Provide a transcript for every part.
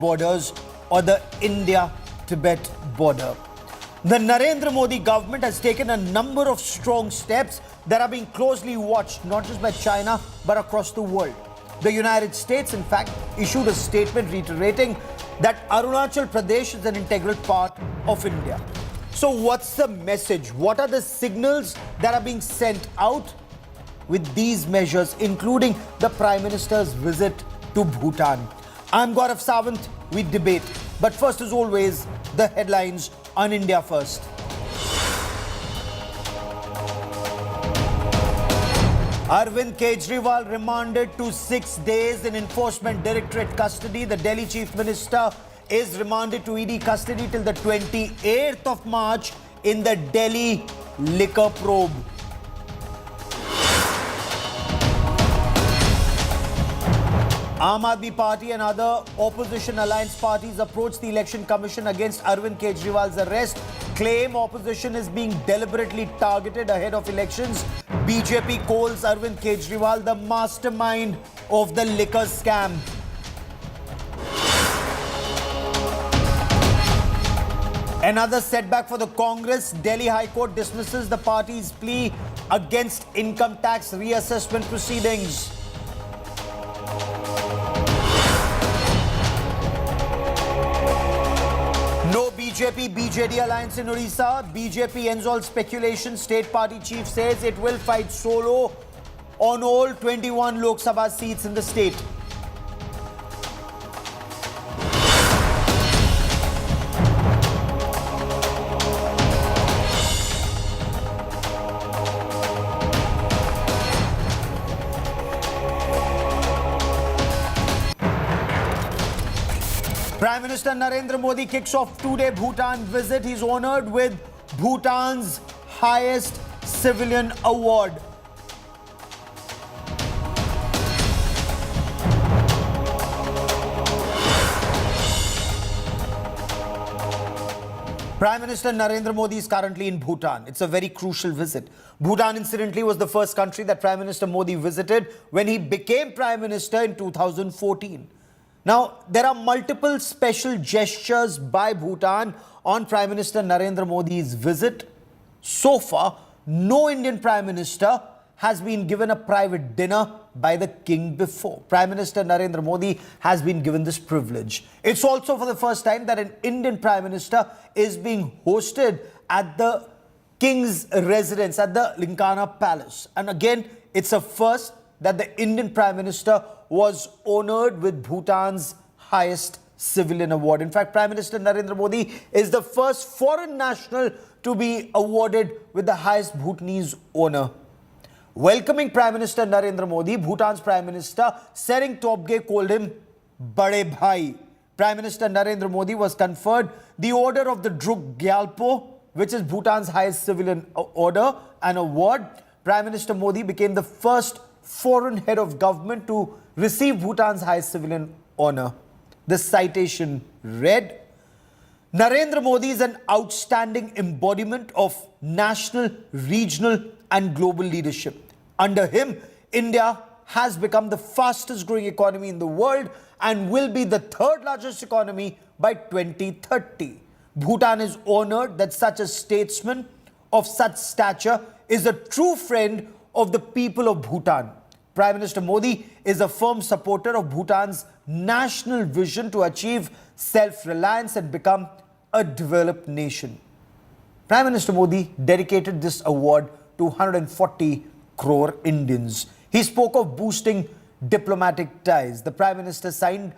borders or the India-Tibet border. The Narendra Modi government has taken a number of strong steps that are being closely watched, not just by China, but across the world. The United States, in fact, issued a statement reiterating that Arunachal Pradesh is an integral part of India. So what's the message? What are the signals that are being sent out with these measures, including the Prime Minister's visit to Bhutan? I'm Gaurav Sawant. We debate. But first, as always, the headlines on India First. Arvind Kejriwal remanded to 6 days in Enforcement Directorate custody. The Delhi Chief Minister is remanded to ED custody till the 28th of March in the Delhi liquor probe. Aam Aadmi Party and other opposition alliance parties approached the Election Commission against Arvind Kejriwal's arrest. Claim opposition is being deliberately targeted ahead of elections. BJP calls Arvind Kejriwal the mastermind of the liquor scam. Another setback for the Congress. Delhi High Court dismisses the party's plea against income tax reassessment proceedings. No BJP-BJD alliance in Odisha. BJP ends all speculation. State party chief says it will fight solo on all 21 Lok Sabha seats in the state. Prime Minister Narendra Modi kicks off two-day Bhutan visit. He's honored with Bhutan's highest civilian award. Prime Minister Narendra Modi is currently in Bhutan. It's a very crucial visit. Bhutan, incidentally, was the first country that Prime Minister Modi visited when he became Prime Minister in 2014. Now, there are multiple special gestures by Bhutan on Prime Minister Narendra Modi's visit. So far, no Indian Prime Minister has been given a private dinner by the king before. Prime Minister Narendra Modi has been given this privilege. It's also for the first time that an Indian Prime Minister is being hosted at the king's residence, at the Linkana Palace. And again, it's a first that the Indian Prime Minister was honored with Bhutan's highest civilian award. In fact, Prime Minister Narendra Modi is the first foreign national to be awarded with the highest Bhutanese honor. Welcoming Prime Minister Narendra Modi, Bhutan's Prime Minister Sering Tobgay called him Bade Bhai. Prime Minister Narendra Modi was conferred the Order of the Druk Gyalpo, which is Bhutan's highest civilian order and award. Prime Minister Modi became the first foreign head of government to receive Bhutan's highest civilian honor. The citation read, Narendra Modi is an outstanding embodiment of national, regional and global leadership. Under him, India has become the fastest growing economy in the world and will be the third largest economy by 2030. Bhutan is honored that such a statesman of such stature is a true friend of the people of Bhutan. Prime Minister Modi is a firm supporter of Bhutan's national vision to achieve self-reliance and become a developed nation. Prime Minister Modi dedicated this award to 140 crore Indians. He spoke of boosting diplomatic ties. The Prime Minister signed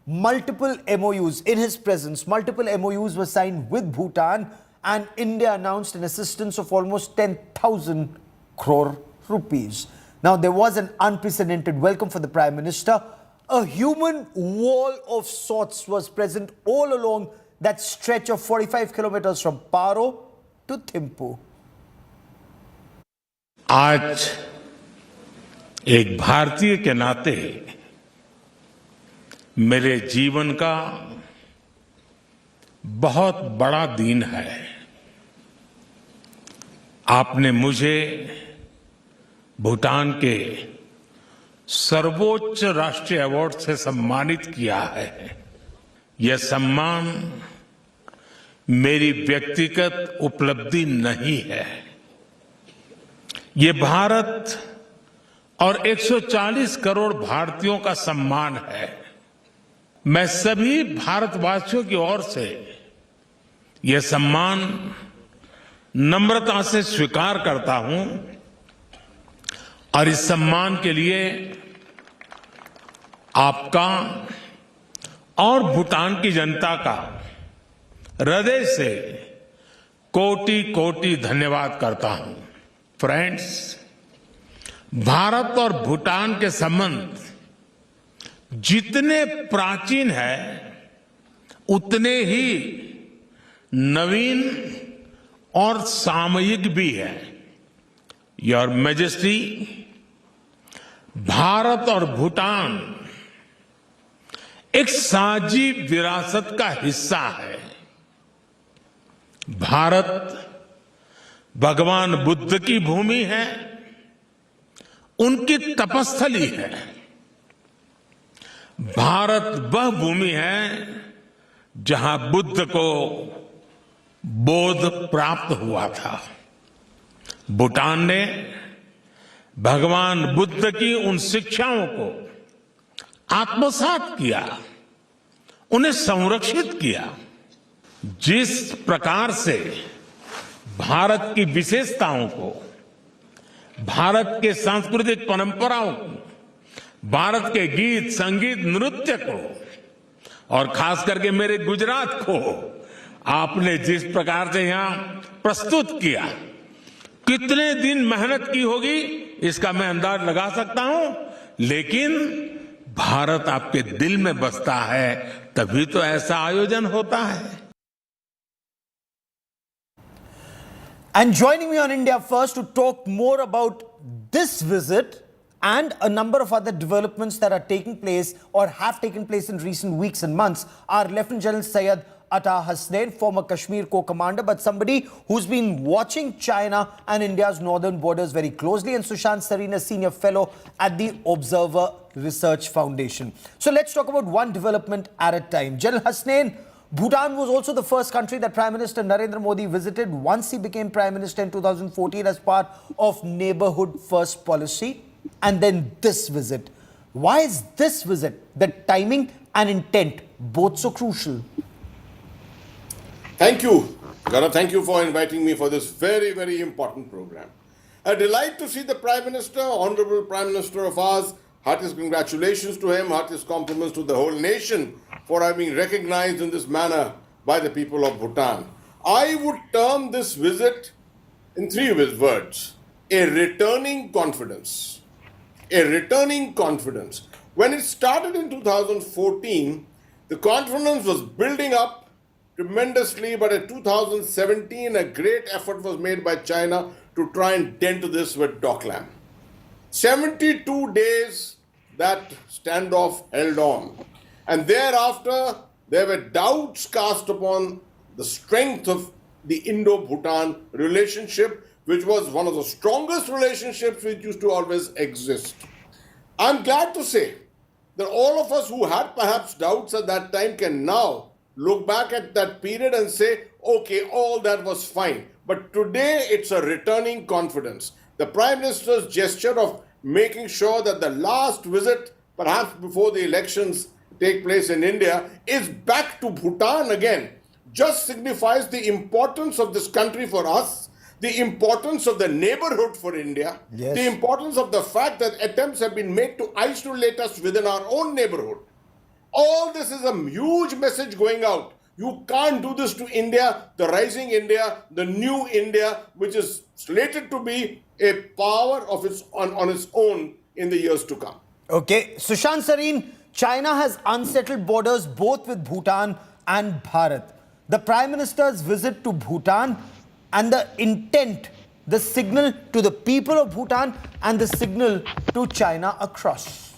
multiple MOUs in his presence. Multiple MOUs were signed with Bhutan, and India announced an assistance of almost 10,000 crore rupees. Now, there was an unprecedented welcome for the Prime Minister. A human wall of sorts was present all along that stretch of 45 kilometers from Paro to Thimphu. आज एक भारतीय के नाते मेरे जीवन का बहुत बड़ा दिन है। आपने मुझे भूटान के सर्वोच्च राष्ट्रीय अवार्ड से सम्मानित किया है। यह सम्मान मेरी व्यक्तिगत उपलब्धि नहीं है। ये भारत और 140 करोड़ भारतीयों का सम्मान है। मैं सभी भारतवासियों की ओर से यह सम्मान नम्रता से स्वीकार करता हूं और इस सम्मान के लिए आपका और भूटान की जनता का हृदय से कोटि कोटि धन्यवाद करता हूं। फ्रेंड्स, भारत और भूटान के संबंध जितने प्राचीन हैं उतने ही नवीन और सामयिक भी है। योर मैजेस्टी, भारत और भूटान एक साझी विरासत का हिस्सा है। भारत भगवान बुद्ध की भूमि है, उनकी तपस्थली है। भारत वह भूमि है जहां बुद्ध को बोध प्राप्त हुआ था। भूटान ने भगवान बुद्ध की उन शिक्षाओं को आत्मसात किया, उन्हें संरक्षित किया। जिस प्रकार से भारत की विशेषताओं को, भारत के सांस्कृतिक परंपराओं को, भारत के गीत, संगीत, नृत्य को और खास करके मेरे गुजरात को आपने जिस प्रकार से यहां प्रस्तुत किया, कितने दिन मेहनत की होगी इसका मैं अंदाज लगा सकता हूं, लेकिन भारत आपके दिल में बसता है, तभी तो ऐसा आयोजन होता है। And joining me on India First to talk more about this visit and a number of other developments that are taking place or have taken place in recent weeks and months are Lieutenant General Syed Atta Hasnain, former Kashmir Corps commander, but somebody who's been watching China and India's northern borders very closely, and Sushant Sareen, a senior fellow at the Observer Research Foundation. So let's talk about one development at a time. General Hasnain, Bhutan was also the first country that Prime Minister Narendra Modi visited once he became Prime Minister in 2014 as part of Neighbourhood First policy, and then this visit. Why is this visit, the timing and intent, both so crucial? Thank you, Gaurav. Thank you for inviting me for this very, very important program. A delight to see the Prime Minister, Honorable Prime Minister of ours. Heartiest congratulations to him, heartiest compliments to the whole nation for having recognized in this manner by the people of Bhutan. I would term this visit in three words: a returning confidence. A returning confidence. When it started in 2014, the confidence was building up tremendously, but in 2017, a great effort was made by China to try and dent this with Doklam. 72 days that standoff held on. And thereafter, there were doubts cast upon the strength of the Indo-Bhutan relationship, which was one of the strongest relationships which used to always exist. I'm glad to say that all of us who had perhaps doubts at that time can now look back at that period and say, okay, all that was fine. But today, it's a returning confidence. The Prime Minister's gesture of making sure that the last visit, perhaps before the elections take place in India, is back to Bhutan again, just signifies the importance of this country for us, the importance of the neighborhood for India, Yes. the importance of the fact that attempts have been made to isolate us within our own neighborhood. All this is a huge message going out. You can't do this to India, the rising India, the new India, which is slated to be a power of its on its own in the years to come. Okay, Sushant Sareen, China has unsettled borders both with Bhutan and Bharat. The Prime Minister's visit to Bhutan and the intent, the signal to the people of Bhutan and the signal to China across.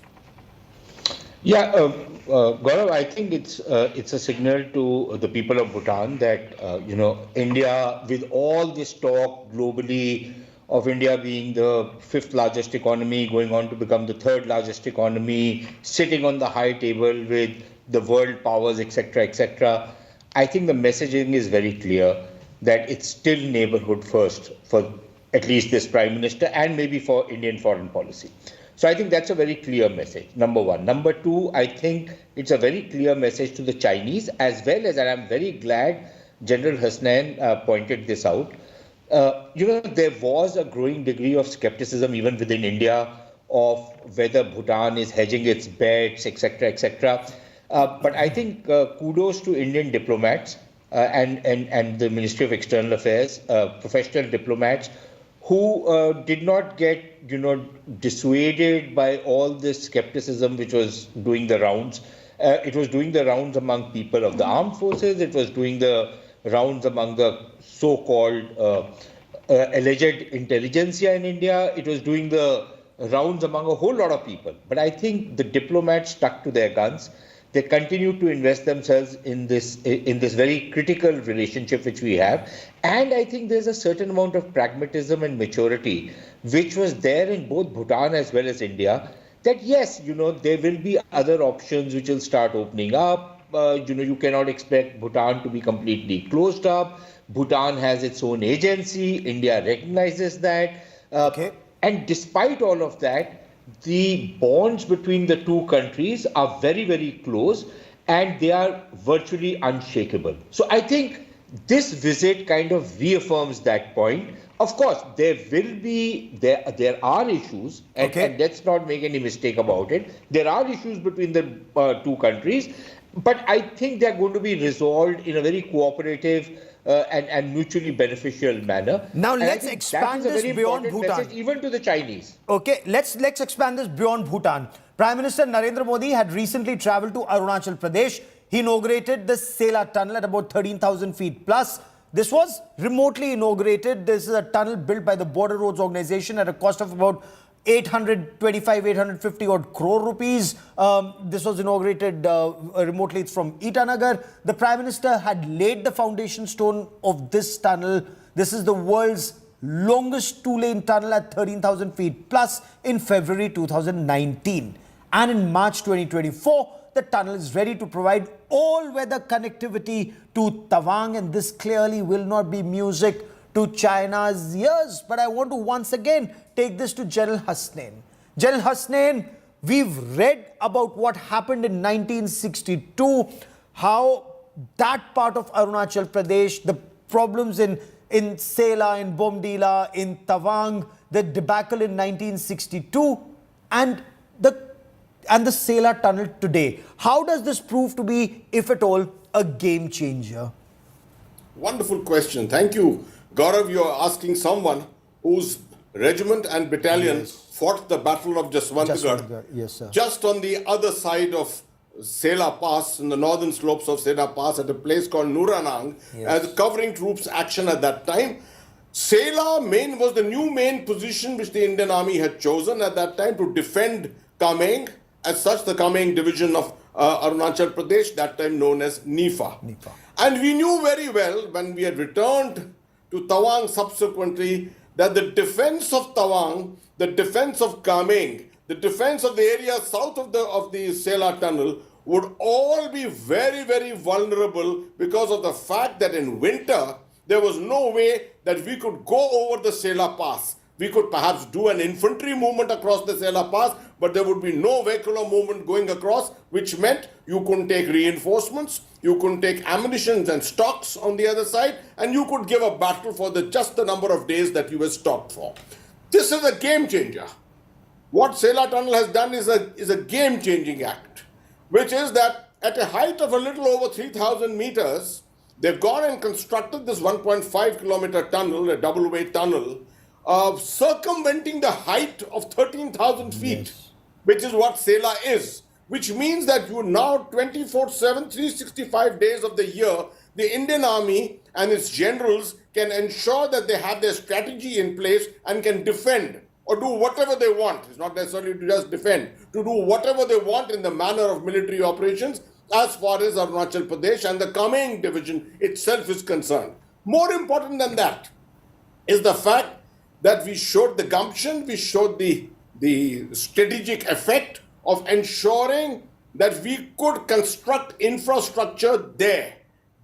Yeah, Gaurav, I think it's a signal to the people of Bhutan that India, with all this talk globally of India being the fifth largest economy, going on to become the third largest economy, sitting on the high table with the world powers, etc., etc. I think the messaging is very clear that it's still neighborhood first for at least this Prime Minister and maybe for Indian foreign policy. So I think that's a very clear message, number one. Number two, I think it's a very clear message to the Chinese as well as, and I'm very glad General Hasnain pointed this out, there was a growing degree of skepticism even within India of whether Bhutan is hedging its bets, etc., etc. But I think kudos to Indian diplomats and the Ministry of External Affairs, professional diplomats who did not get, dissuaded by all this skepticism which was doing the rounds. It was doing the rounds among people of the armed forces. It was doing the rounds among the so-called alleged intelligentsia in India. It was doing the rounds among a whole lot of people. But I think the diplomats stuck to their guns. They continue to invest themselves in this very critical relationship which we have. And I think there's a certain amount of pragmatism and maturity which was there in both Bhutan as well as India, that yes, there will be other options which will start opening up. You cannot expect Bhutan to be completely closed up. Bhutan has its own agency. India recognizes that. Okay. And despite all of that, the bonds between the two countries are very, very close and they are virtually unshakable. So I think this visit kind of reaffirms that point. Of course, there are issues, and let's not make any mistake about it. There are issues between the two countries, but I think they're going to be resolved in a very cooperative and mutually beneficial manner. Now let's expand this beyond Bhutan. Even to the Chinese. Okay, let's expand this beyond Bhutan. Prime Minister Narendra Modi had recently traveled to Arunachal Pradesh. He inaugurated the Sela tunnel at about 13,000 feet plus. This was remotely inaugurated. This is a tunnel built by the Border Roads Organization at a cost of about 850 odd crore rupees. This was inaugurated remotely. It's from Itanagar. The Prime Minister had laid the foundation stone of this tunnel. This is the world's longest two-lane tunnel at 13,000 feet plus in February 2019. And in March 2024, the tunnel is ready to provide all-weather connectivity to Tawang, and this clearly will not be music to China's ears. But I want to once again take this to General Hasnain. General Hasnain, we've read about what happened in 1962, how that part of Arunachal Pradesh, the problems in Sela, in Bomdila, in Tawang, the debacle in 1962, and the Sela tunnel today. How does this prove to be, if at all, a game changer? Wonderful question. Thank you. Gaurav, you are asking someone whose regiment and battalion fought the Battle of Jaswantgarh, yes, sir, just on the other side of Sela Pass, in the northern slopes of Sela Pass, at a place called Nuranang, as covering troops action at that time. Sela main was the new main position which the Indian Army had chosen at that time to defend Kameng. As such, the Kameng division of Arunachal Pradesh, that time known as NIFA. And we knew very well when we had returned to Tawang subsequently that the defense of Tawang, the defense of Kameng, the defense of the area south of the Sela tunnel would all be very, very vulnerable because of the fact that in winter there was no way that we could go over the Sela Pass. We could perhaps do an infantry movement across the Sela Pass, but there would be no vehicular movement going across, which meant you couldn't take reinforcements, you couldn't take ammunition and stocks on the other side, and you could give a battle for just the number of days that you were stocked for. This is a game changer. What Sela Tunnel has done is a game-changing act, which is that at a height of a little over 3,000 meters, they've gone and constructed this 1.5 kilometer tunnel, a double-way tunnel, circumventing the height of 13,000 feet, which is what Sela is, which means that you now 24/7, 365 days of the year, the Indian Army and its generals can ensure that they have their strategy in place and can defend or do whatever they want. It's not necessarily to just defend, to do whatever they want in the manner of military operations as far as Arunachal Pradesh and the Kameng division itself is concerned. More important than that is the fact that we showed the gumption, we showed the strategic effect of ensuring that we could construct infrastructure there,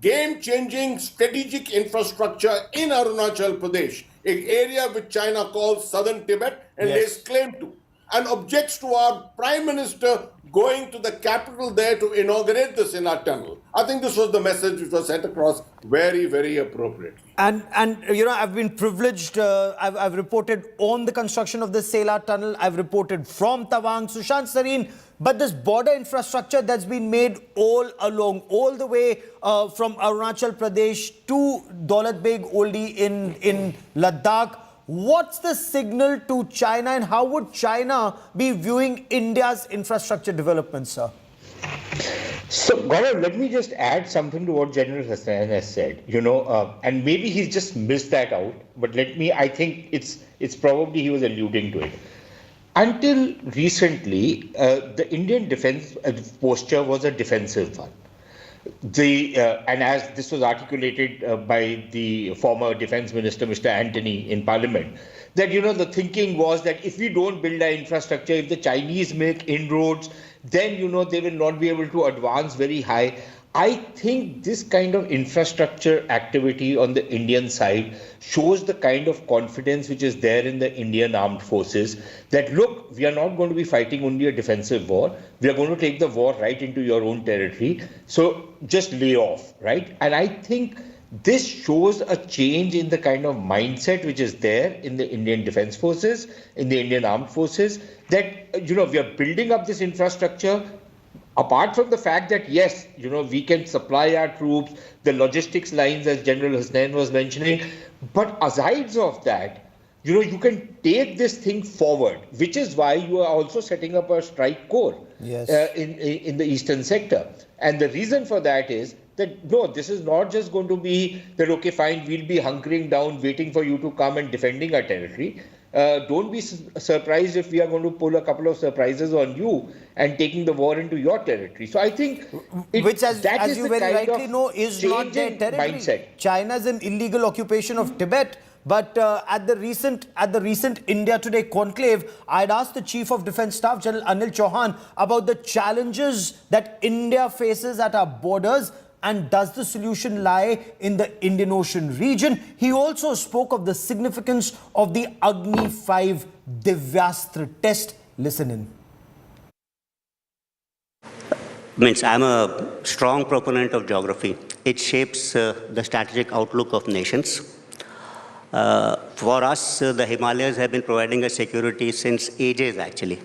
game-changing strategic infrastructure in Arunachal Pradesh, an area which China calls Southern Tibet and lays claim to, and objects to our Prime Minister going to the capital there to inaugurate the Sinha Tunnel. I think this was the message which was sent across very, very appropriately. And you know, I've been privileged. I've reported on the construction of the Sela Tunnel. I've reported from Tawang, Sushant Sareen. But this border infrastructure that's been made all along, all the way from Arunachal Pradesh to Daulat Beg Oldie in Ladakh. What's the signal to China, and how would China be viewing India's infrastructure development, sir? So, Gaurav, let me just add something to what General Hassan has said. You know, and maybe he's just missed that out. But I think it's probably he was alluding to it. Until recently, the Indian defense posture was a defensive one. And as this was articulated by the former defense minister, Mr. Antony, in Parliament, that, you know, the thinking was that if we don't build our infrastructure, if the Chinese make inroads, then, you know, they will not be able to advance very high. I think this kind of infrastructure activity on the Indian side shows the kind of confidence which is there in the Indian armed forces that, look, we are not going to be fighting only a defensive war. We are going to take the war right into your own territory. So just lay off, right? And I think this shows a change in the kind of mindset which is there in the Indian defense forces, in the Indian armed forces, that, you know, we are building up this infrastructure. Apart from the fact that, yes, you know, we can supply our troops, the logistics lines, as General Hussain was mentioning, but aside of that, you know, you can take this thing forward, which is why you are also setting up a strike corps in the eastern sector. And the reason for that is that, no, this is not just going to be that, okay, fine, we'll be hunkering down, waiting for you to come and defending our territory. Don't be surprised if we are going to pull a couple of surprises on you and taking the war into your territory. So I think which, as you very rightly know, is not their territory. Mindset. China is an illegal occupation of Tibet. But at the recent India Today conclave, I'd asked the Chief of Defence Staff, General Anil Chauhan, about the challenges that India faces at our borders. And does the solution lie in the Indian Ocean region? He also spoke of the significance of the Agni 5 Divyastra test. Listen in. I'm a strong proponent of geography. It shapes the strategic outlook of nations. For us, the Himalayas have been providing us security since ages, actually.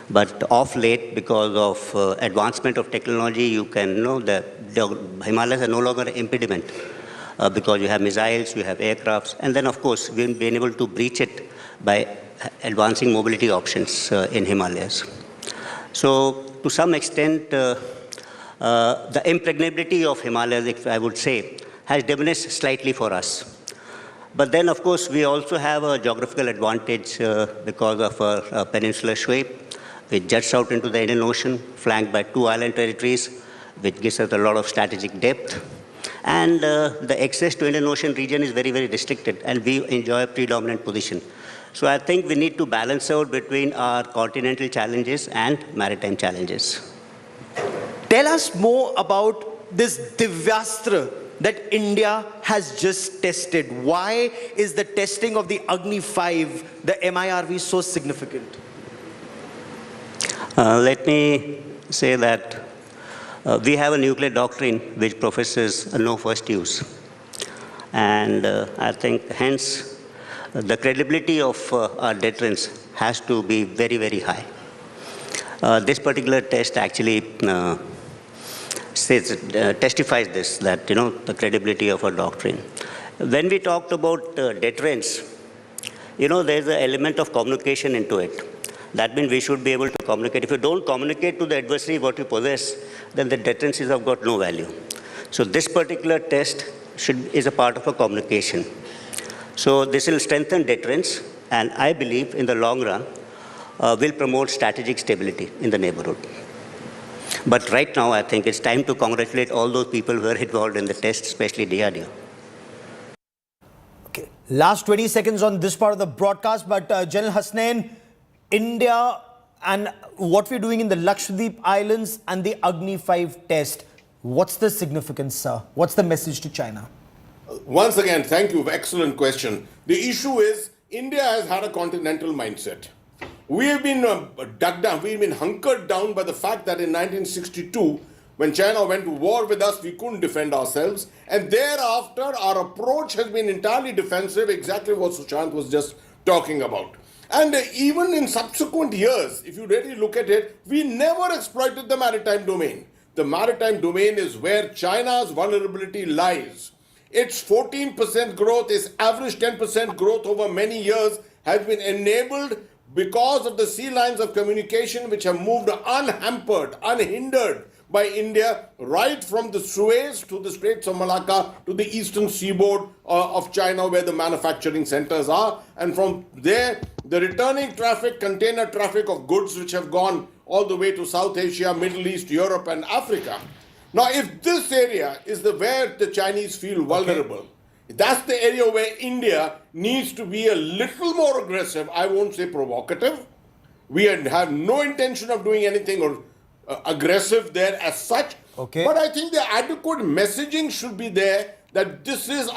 But of late, because of advancement of technology, you can know that the Himalayas are no longer an impediment because you have missiles, you have aircrafts, and then, of course, we've been able to breach it by advancing mobility options in Himalayas. So, to some extent, the impregnability of Himalayas, if I would say, has diminished slightly for us. But then, of course, we also have a geographical advantage because of our peninsular shape, which juts out into the Indian Ocean, flanked by 2 island territories, which gives us a lot of strategic depth. And the access to Indian Ocean region is very, very restricted, and we enjoy a predominant position. So I think we need to balance out between our continental challenges and maritime challenges. Tell us more about this Divyastra that India has just tested. Why is the testing of the Agni 5, the MIRV, so significant? Let me say that we have a nuclear doctrine which professes no first use. And I think, hence, the credibility of our deterrence has to be very, very high. This particular test actually testifies this, that, you know, the credibility of our doctrine. When we talked about deterrence, you know, there's an element of communication into it. That means we should be able to communicate. If you don't communicate to the adversary what you possess, then the deterrences have got no value. So this particular test is a part of a communication. So this will strengthen deterrence, and I believe in the long run will promote strategic stability in the neighborhood. But right now, I think it's time to congratulate all those people who are involved in the test, especially DRDO. Okay, last 20 seconds on this part of the broadcast, but General Hasnain, India And what we're doing in the Lakshadweep Islands and the Agni 5 test, what's the significance, sir? What's the message to China? Once again, thank you. Excellent question. The issue is India has had a continental mindset. We have been dug down, we've been hunkered down by the fact that in 1962, when China went to war with us, we couldn't defend ourselves. And thereafter, our approach has been entirely defensive, exactly what Sushant was just talking about. And even in subsequent years, if you really look at it, we never exploited the maritime domain. The maritime domain is where China's vulnerability lies. Its 14% growth, its average 10% growth over many years has been enabled because of the sea lines of communication which have moved unhampered, unhindered by India, right from the Suez to the Straits of Malacca to the eastern seaboard of China where the manufacturing centers are. And from there, the returning traffic, container traffic of goods which have gone all the way to South Asia, Middle East, Europe and Africa. Now, if this area is where the Chinese feel vulnerable, that's the area where India needs to be a little more aggressive. I won't say provocative. We have no intention of doing anything or aggressive there as such. Okay. But I think the adequate messaging should be there that this is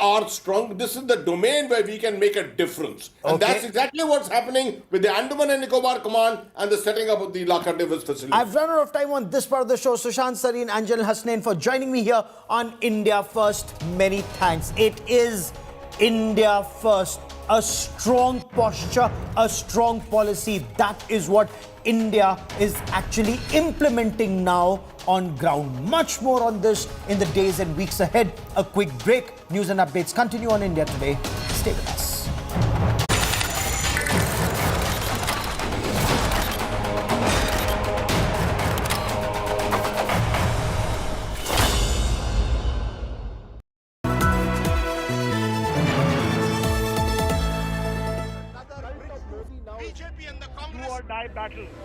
this is the domain where we can make a difference. And Okay. that's exactly what's happening with the Andaman and Nicobar Command and the setting up of the Lakshadweep facility. I've run out of time on this part of the show. Sushant Sareen, Anjal Hasnain for joining me here on India First. Many thanks. It is India First. A strong posture, a strong policy. That is what India is actually implementing now on ground. Much more on this in the days and weeks ahead. A quick break. News and updates continue on India Today. Stay with us.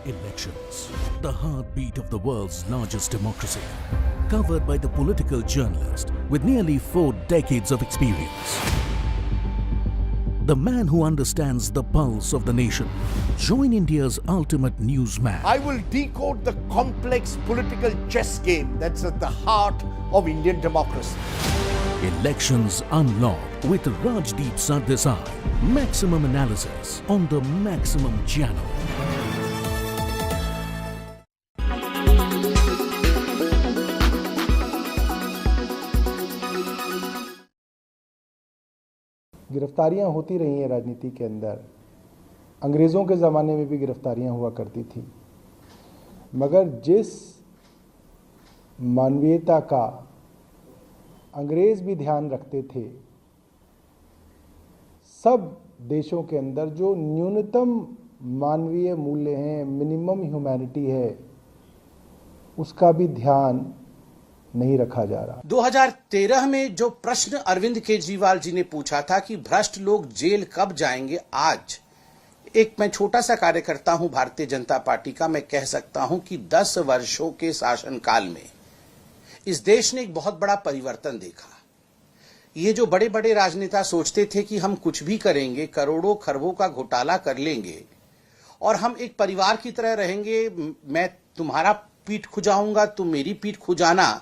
Elections, the heartbeat of the world's largest democracy, covered by the political journalist with nearly 4 decades of experience. The man who understands the pulse of the nation. Join India's ultimate newsman. I will decode the complex political chess game that's at the heart of Indian democracy. Elections Unlocked with Rajdeep Sardesai. Maximum analysis on the Maximum channel. गिरफ्तारियां होती रही हैं राजनीति के अंदर। अंग्रेज़ों के ज़माने में भी गिरफ्तारियां हुआ करती थी, मगर जिस मानवीयता का अंग्रेज़ भी ध्यान रखते थे, सब देशों के अंदर जो न्यूनतम मानवीय मूल्य हैं, मिनिमम ह्यूमैनिटी है, उसका भी ध्यान नहीं रखा जा रहा। 2013 में जो प्रश्न अरविंद केजरीवाल जी ने पूछा था कि भ्रष्ट लोग जेल कब जाएंगे, आज मैं छोटा सा कार्यकर्ता हूं भारतीय जनता पार्टी का, मैं कह सकता हूं कि 10 वर्षों के शासनकाल में इस देश ने एक बहुत बड़ा परिवर्तन देखा। ये जो बड़े बड़े राजनेता सोचते थे कि हम कुछ भी करेंगे, करोड़ों खरबों का घोटाला कर लेंगे और हम एक परिवार की तरह रहेंगे, मैं तुम्हारा पीठ खुजाऊंगा, तुम मेरी पीठ खुजाना,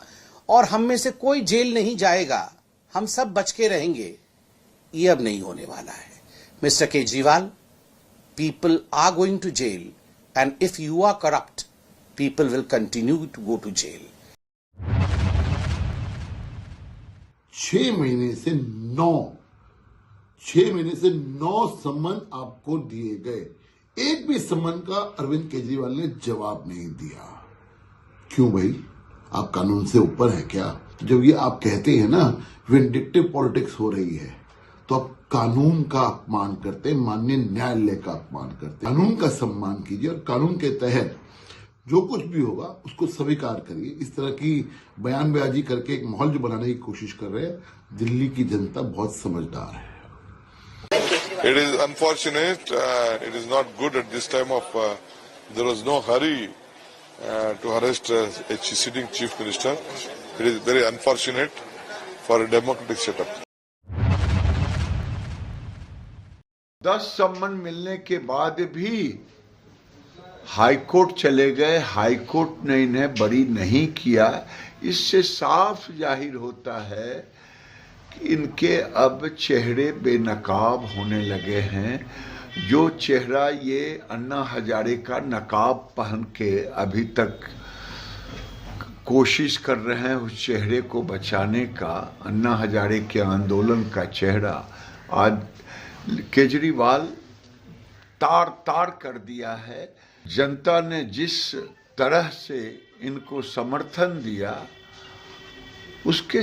और हम में से कोई जेल नहीं जाएगा, हम सब बच के रहेंगे, ये अब नहीं होने वाला है। Mister Kejriwal, people are going to jail, and if you are corrupt, people will continue to go to jail. 6 महीने से 9 सम्मन आपको दिए गए, एक भी सम्मन का अरविंद केजरीवाल ने जवाब नहीं दिया। क्यों भाई, आप कानून से ऊपर है क्या? तो जब ये आप कहते हैं ना विंडिक्टिव पॉलिटिक्स हो रही है, तो आप कानून का अपमान करते, माननीय न्यायालय का अपमान करते। कानून का सम्मान कीजिए और कानून के तहत जो कुछ भी होगा उसको स्वीकार करिए। इस तरह की बयानबाजी करके एक माहौल जो बनाने की कोशिश कर रहे हैं, दिल्ली की जनता बहुत समझदार है। It is unfortunate. It is not good at this time of. There was no hurry to arrest a sitting chief minister. It is very unfortunate for a democratic setup. 10 सम्मन मिलने के बाद भी हाईकोर्ट चले गए, हाईकोर्ट ने इन्हें बरी नहीं किया। इससे साफ जाहिर होता है कि इनके अब चेहरे बेनकाब होने लगे हैं। जो चेहरा ये अन्ना हजारे का नकाब पहन के अभी तक कोशिश कर रहे हैं उस चेहरे को बचाने का, अन्ना हजारे के आंदोलन का चेहरा आज केजरीवाल तार तार कर दिया है। जनता ने जिस तरह से इनको समर्थन दिया उसके